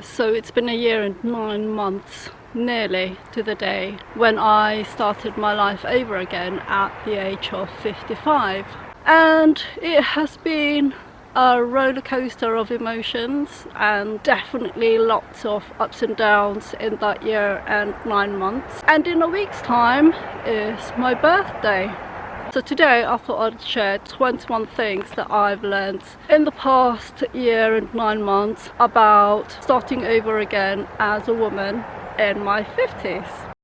So it's been a year and 9 months, nearly to the day, when I started my life over again at the age of 55. And it has been a roller coaster of emotions, and definitely lots of ups and downs in that year and 9 months. And in a week's time is my birthday. So today I thought I'd share 21 things that I've learned in the past year and 9 months about starting over again as a woman in my 50s.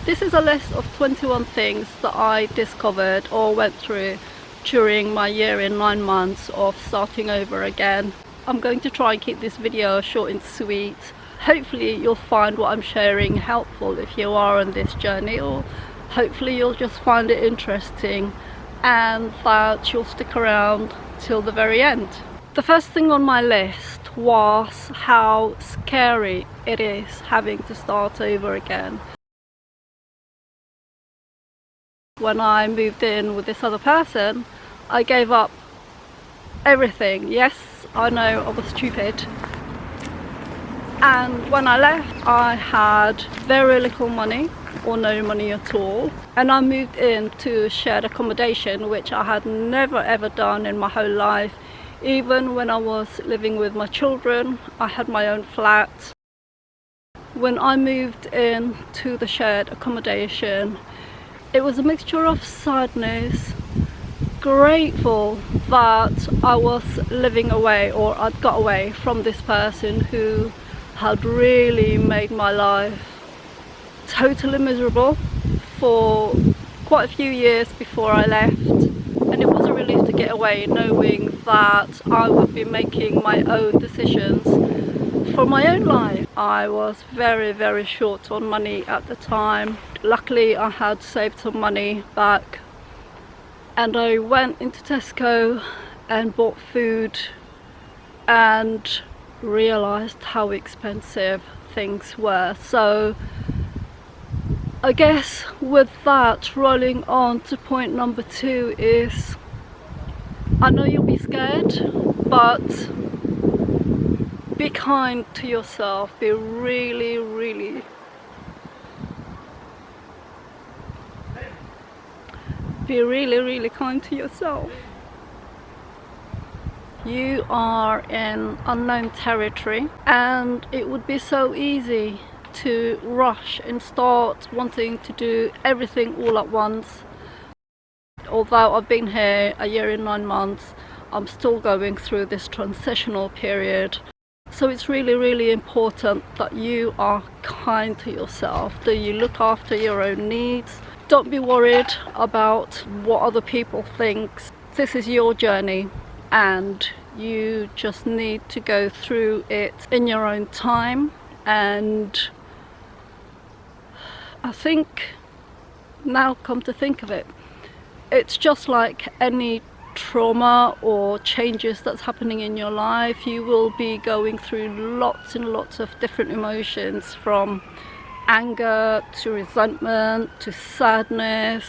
This is a list of 21 things that I discovered or went through during my year and 9 months of starting over again. I'm going to try and keep this video short and sweet. Hopefully you'll find what I'm sharing helpful if you are on this journey, or hopefully you'll just find it interesting and that you'll stick around till the very end. The first thing on my list was how scary it is having to start over again. When I moved in with this other person, I gave up everything. Yes, I know I was stupid. And when I left, I had very little money or no money at all. And I moved into shared accommodation, which I had never ever done in my whole life. Even when I was living with my children, I had my own flat. When I moved into the shared accommodation, it was a mixture of sadness, grateful that I was living away, or I'd got away from this person who had really made my life totally miserable for quite a few years before I left. And it was a relief to get away, knowing that I would be making my own decisions for my own life. I was very short on money at the time. Luckily I had saved some money back, and I went into Tesco and bought food and realized how expensive things were. So I guess with that, rolling on to point number 2 is, I know you'll be scared, but be kind to yourself. Be really kind to yourself. You are in unknown territory, and it would be so easy to rush and start wanting to do everything all at once. Although I've been here a year and 9 months, I'm still going through this transitional period. So it's really important that you are kind to yourself, that you look after your own needs. Don't be worried about what other people think. This is your journey, and you just need to go through it in your own time. And I think, now come to think of it, it's just like any trauma or changes that's happening in your life. You will be going through lots and lots of different emotions, from anger to resentment to sadness,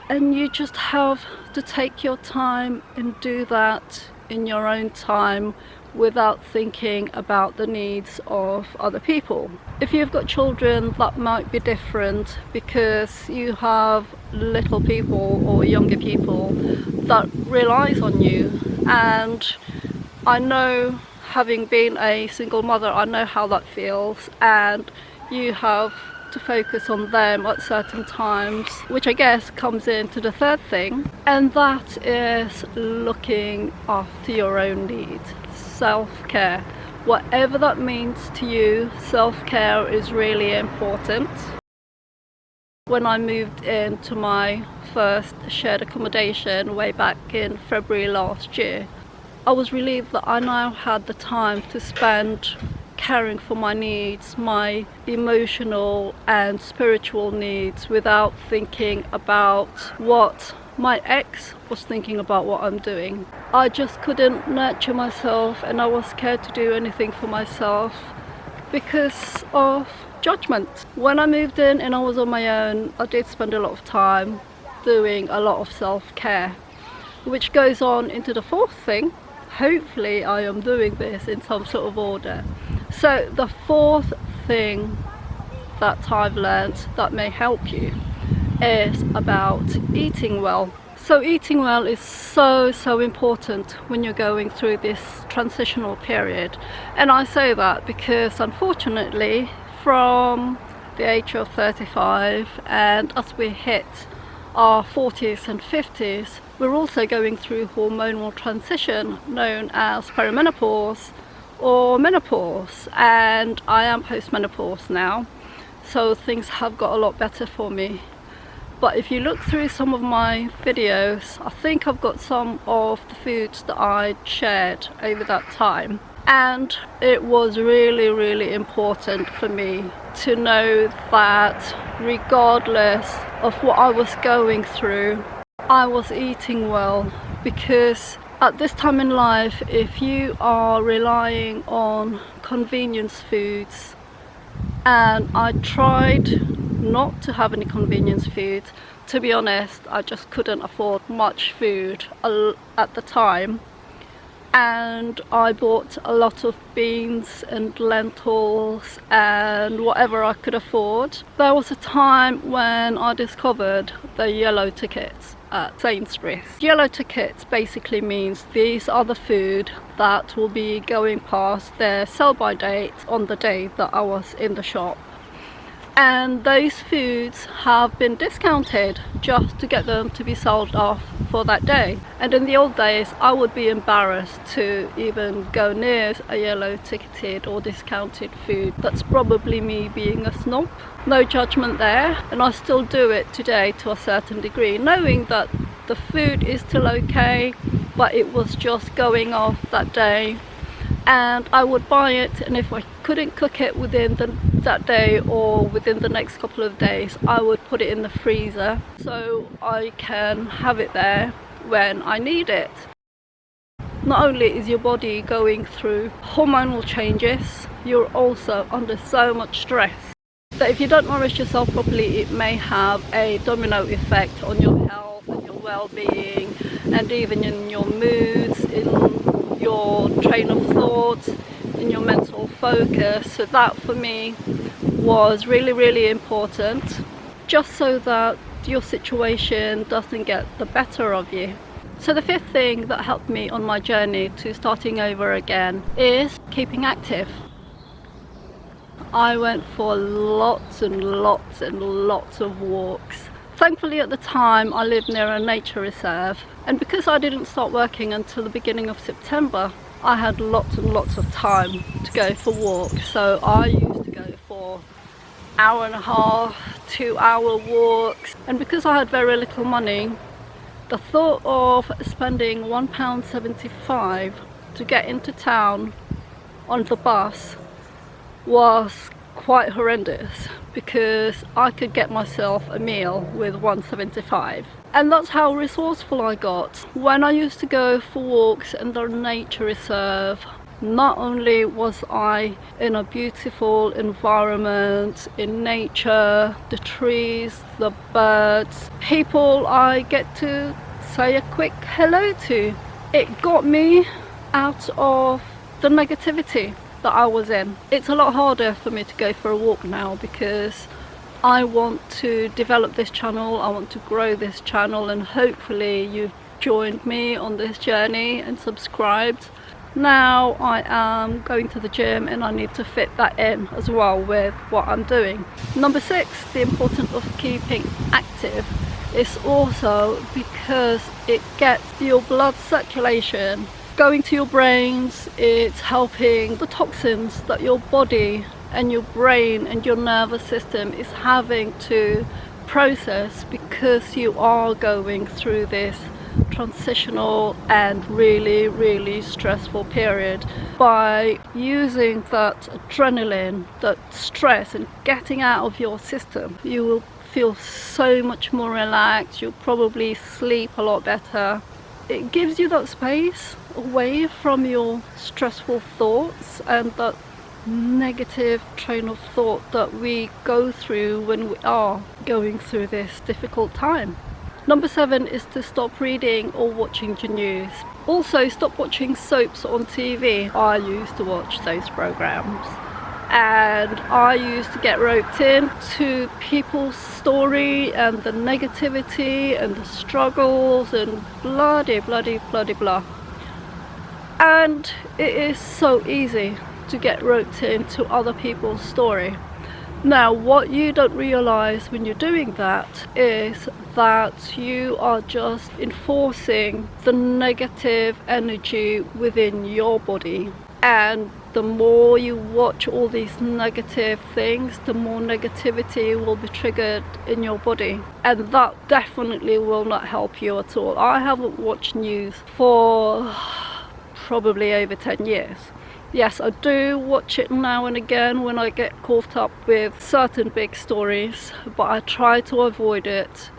and you just have to take your time and do that in your own time without thinking about the needs of other people. If you've got children, that might be different, because you have little people or younger people that relies on you. And I know, having been a single mother, I know how that feels, and you have to focus on them at certain times, which I guess comes into the third thing, and that is looking after your own needs. Self-care, whatever that means to you, self-care is really important. When I moved into my first shared accommodation way back in February last year, I was relieved that I now had the time to spend caring for my needs, my emotional and spiritual needs, without thinking about what my ex was thinking about what I'm doing. I just couldn't nurture myself, and I was scared to do anything for myself because of judgment. When I moved in and I was on my own, I did spend a lot of time doing a lot of self-care, which goes on into the fourth thing, hopefully I am doing this in some sort of order. So the fourth thing that I've learned that may help you is about eating well. So eating well is so important when you're going through this transitional period, and I say that because unfortunately from the age of 35 and as we hit our 40s and 50s, we're also going through hormonal transition known as perimenopause or menopause, and I am postmenopause now, so things have got a lot better for me. But if you look through some of my videos, I think I've got some of the foods that I shared over that time, and it was really important for me to know that regardless of what I was going through, I was eating well. Because at this time in life, if you are relying on convenience foods, and I tried not to have any convenience food, to be honest, I just couldn't afford much food at the time, and I bought a lot of beans and lentils and whatever I could afford. There was a time when I discovered the yellow tickets at Sainsbury's. Yellow tickets basically means these are the food that will be going past their sell-by date on the day that I was in the shop, and those foods have been discounted just to get them to be sold off for that day. And in the old days I would be embarrassed to even go near a yellow ticketed or discounted food. That's probably me being a snob, no judgment there, and I still do it today to a certain degree, knowing that the food is still okay, but it was just going off that day, and I would buy it, and if I couldn't cook it within that day or within the next couple of days, I would put it in the freezer so I can have it there when I need it. Not only is your body going through hormonal changes, you're also under so much stress that if you don't nourish yourself properly, it may have a domino effect on your health and your well-being, and even in your moods, in your train of thought, in your mental focus. So that for me was really important, just so that your situation doesn't get the better of you. So the fifth thing that helped me on my journey to starting over again is keeping active. I went for lots and lots of walks. Thankfully at the time I lived near a nature reserve, and because I didn't start working until the beginning of September, I had lots and lots of time to go for walks. So I used to go for hour and a half, 2-hour walks, and because I had very little money, the thought of spending £1.75 to get into town on the bus was quite horrendous, because I could get myself a meal with £1.75. And that's how resourceful I got. When I used to go for walks in the nature reserve, not only was I in a beautiful environment, in nature, the trees, the birds, people I get to say a quick hello to, it got me out of the negativity that I was in. It's a lot harder for me to go for a walk now, because I want to develop this channel, I want to grow this channel, and hopefully you've joined me on this journey and subscribed. Now I am going to the gym and I need to fit that in as well with what I'm doing. Number 6, the importance of keeping active is also because it gets your blood circulation going to your brains. It's helping the toxins that your body and your brain and your nervous system is having to process, because you are going through this transitional and really stressful period. By using that adrenaline, that stress, and getting out of your system, you will feel so much more relaxed. You'll probably sleep a lot better. It gives you that space away from your stressful thoughts and that negative train of thought that we go through when we are going through this difficult time. Number 7 is to stop reading or watching the news. Also, stop watching soaps on TV. I used to watch those programs, and I used to get roped in to people's story and the negativity and the struggles and blah. And it is so easy to get roped into other people's story. Now, what you don't realize when you're doing that is that you are just enforcing the negative energy within your body. And the more you watch all these negative things, the more negativity will be triggered in your body. And that definitely will not help you at all. I haven't watched news for probably over 10 years. Yes, I do watch it now and again when I get caught up with certain big stories, but I try to avoid it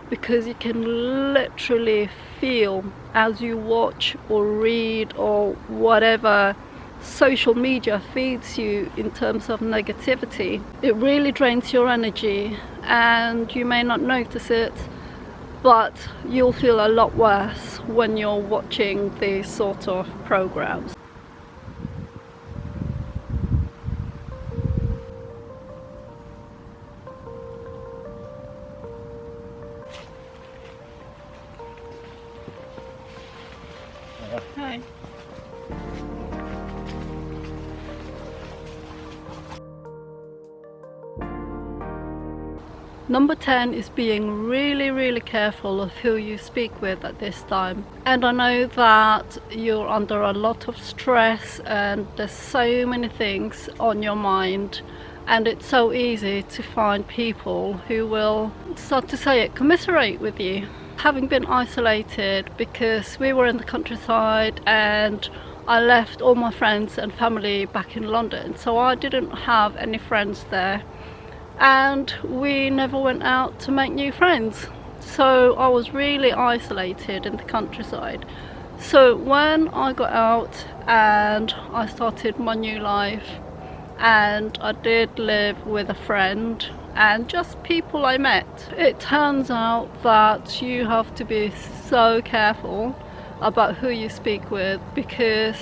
because you can literally feel as you watch or read or whatever social media feeds you in terms of negativity. It really drains your energy, and you may not notice it, but you'll feel a lot worse when you're watching these sort of programs. Hi. Number 10 is being really careful of who you speak with at this time. And I know that you're under a lot of stress and there's so many things on your mind, and it's so easy to find people who will, so to say it, commiserate with you. Having been isolated because we were in the countryside and I left all my friends and family back in London, so I didn't have any friends there. And we never went out to make new friends, so I was really isolated in the countryside. So when I got out and I started my new life, and I did live with a friend and just people I met, it turns out that you have to be so careful about who you speak with, because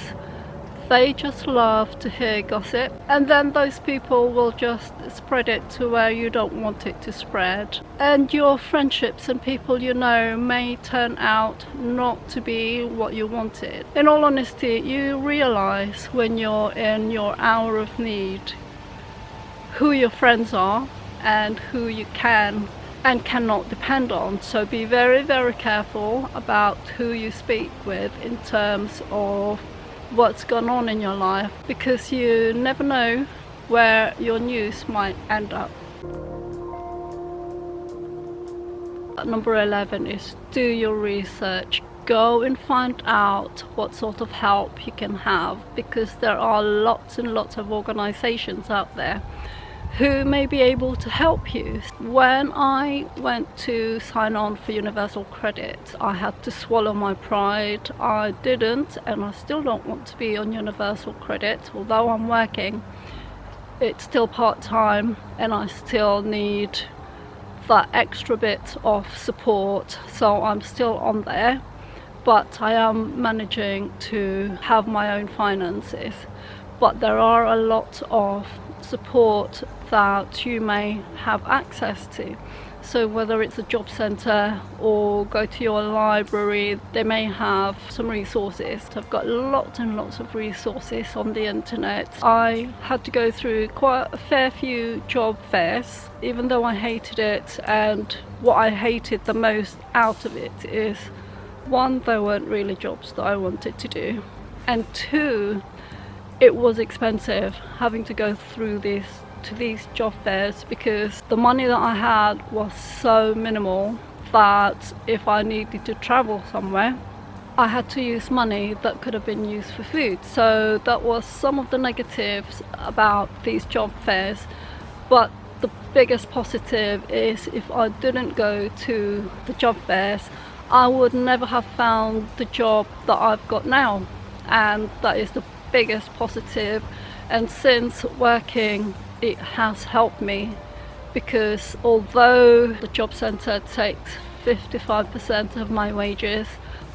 they just love to hear gossip, and then those people will just spread it to where you don't want it to spread. And your friendships and people you know may turn out not to be what you wanted. In all honesty, you realize when you're in your hour of need who your friends are and who you can and cannot depend on. So be very careful about who you speak with in terms of what's gone on in your life, because you never know where your news might end up. Number 11 is do your research. Go and find out what sort of help you can have, because there are lots and lots of organizations out there who may be able to help you. When I went to sign on for Universal Credit, I had to swallow my pride. I didn't, and I still don't want to be on Universal Credit. Although I'm working, it's still part-time and I still need that extra bit of support, so I'm still on there, but I am managing to have my own finances. But there are a lot of support that you may have access to. So whether it's a job centre or go to your library, they may have some resources. I've got lots and lots of resources on the internet. I had to go through quite a fair few job fairs, even though I hated it, and what I hated the most out of it is, one, there weren't really jobs that I wanted to do, and two, it was expensive having to go through these job fairs, because the money that I had was so minimal that if I needed to travel somewhere, I had to use money that could have been used for food. So that was some of the negatives about these job fairs. But the biggest positive is, if I didn't go to the job fairs, I would never have found the job that I've got now, and that is the biggest positive. And since working, it has helped me, because although the job centre takes 55% of my wages,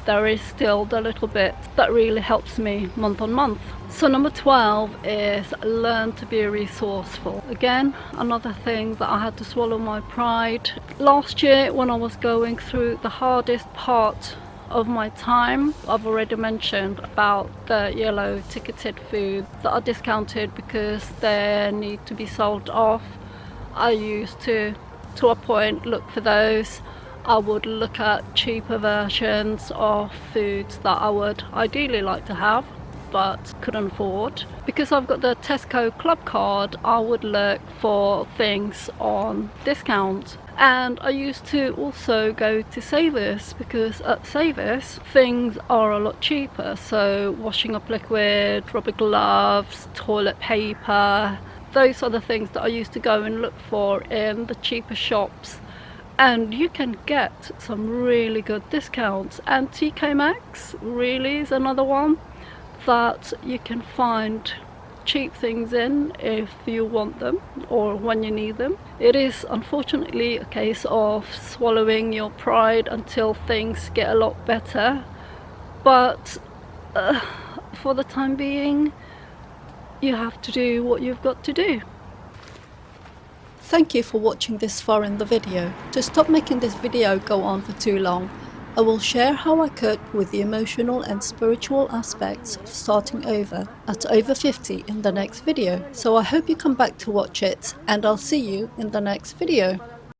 there is still the little bit that really helps me month on month. So number 12 is learn to be resourceful. Again, another thing that I had to swallow my pride. Last year when I was going through the hardest part of my time, I've already mentioned about the yellow ticketed food that are discounted because they need to be sold off. I used to a point, look for those. I would look at cheaper versions of foods that I would ideally like to have but couldn't afford. Because I've got the Tesco Club card, I would look for things on discount. And I used to also go to Savers because at Savers things are a lot cheaper. So washing up liquid, rubber gloves, toilet paper, those are the things that I used to go and look for in the cheaper shops. And you can get some really good discounts. And TK Maxx really is another one that you can find cheap things in if you want them or when you need them. It is unfortunately a case of swallowing your pride until things get a lot better, but for the time being you have to do what you've got to do. Thank you for watching this far in the video. To stop making this video go on for too long, I will share how I cope with the emotional and spiritual aspects of starting over at over 50 in the next video. So I hope you come back to watch it, and I'll see you in the next video.